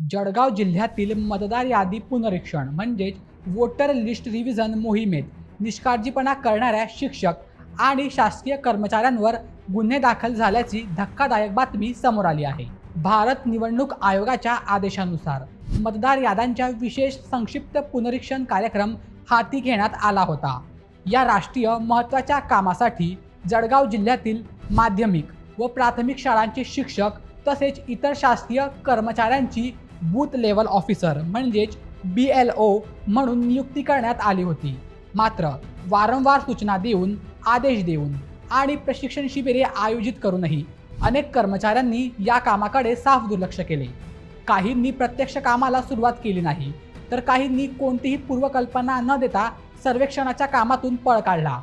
जळगाव जिल्ह्यातील मतदार यादी पुनरीक्षण म्हणजेच वोटर लिस्ट रिव्हिजन मोहिमेत निष्काळजीपणा करणाऱ्या शिक्षक आणि शासकीय कर्मचाऱ्यांवर गुन्हे दाखल झाल्याची धक्कादायक बातमी समोर आली आहे। भारत निवडणूक आयोगाच्या आदेशानुसार मतदार याद्यांच्या विशेष संक्षिप्त पुनरीक्षण कार्यक्रम हाती घेण्यात आला होता। या राष्ट्रीय महत्त्वाच्या कामासाठी जळगाव जिल्ह्यातील माध्यमिक व प्राथमिक शाळांचे शिक्षक तसेच इतर शासकीय कर्मचाऱ्यांची बूथ लेवल ऑफिसर म्हणजेच BLO म्हणून नियुक्ती करण्यात आली होती। मात्र वारंवार सूचना देऊन, आदेश देऊन आणि प्रशिक्षण शिबिरे आयोजित करूनही अनेक कर्मचाऱ्यांनी या कामाकडे साफ दुर्लक्ष केले। काहींनी प्रत्यक्ष कामाला सुरुवात केली नाही, तर काहींनी कोणतीही पूर्वकल्पना न देता सर्वेक्षणाच्या कामातून पळ काढला।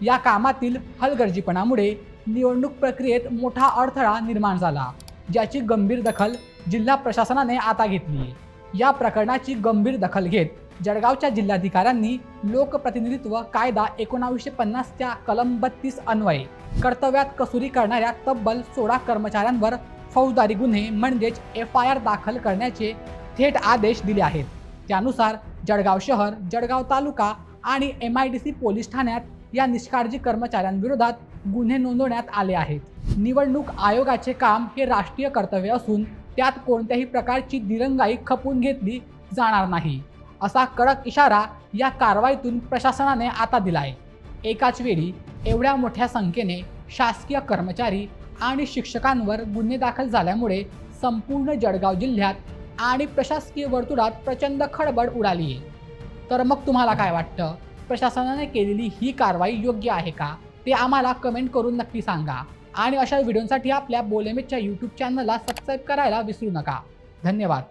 या कामातील हलगर्जीपणामुळे निवडणूक प्रक्रियेत मोठा अडथळा निर्माण झाला, ज्याची गंभीर दखल जिल्हा प्रशासनाने आता घेतली आहे। या प्रकरणाची गंभीर दखल घेत जळगावच्या जिल्हाधिकाऱ्यांनी लोकप्रतिनिधित्व कायदा 1950 च्या कलम 32 अन्वये कर्तव्यात कसुरी करणाऱ्या तब्बल 16 कर्मचाऱ्यांवर फौजदारी गुन्हे म्हणजेच FIR दाखल करण्याचे थेट आदेश दिले आहेत। त्यानुसार जळगाव शहर, जळगाव तालुका आणि MIDC पोलीस ठाण्यात या निष्काळजी कर्मचाऱ्यांविरोधात गुन्हे नोंदवण्यात आले आहेत। निवडणूक आयोगाचे काम हे राष्ट्रीय कर्तव्य असून त्यात कोणत्याही प्रकारची दिरंगाई खपवून घेतली जाणार नाही, असा कडक इशारा या कारवाईतून प्रशासनाने आता दिला आहे। एकाच वेळी एवढ्या मोठ्या संख्येने शासकीय कर्मचारी आणि शिक्षकांवर गुन्हे दाखल झाल्यामुळे संपूर्ण जळगाव जिल्ह्यात आणि प्रशासकीय वर्तुळात प्रचंड खळबळ उडाली आहे। तर मग तुम्हाला काय वाटतं, प्रशासनाने केलेली ही कारवाई योग्य आहे का? ते आम्हाला कमेंट करून नक्की सांगा आणि अशा व्हिडिओसाठी आपल्या बोलेमेटच्या YouTube चॅनलला सबस्क्राईब करायला विसरू नका। धन्यवाद।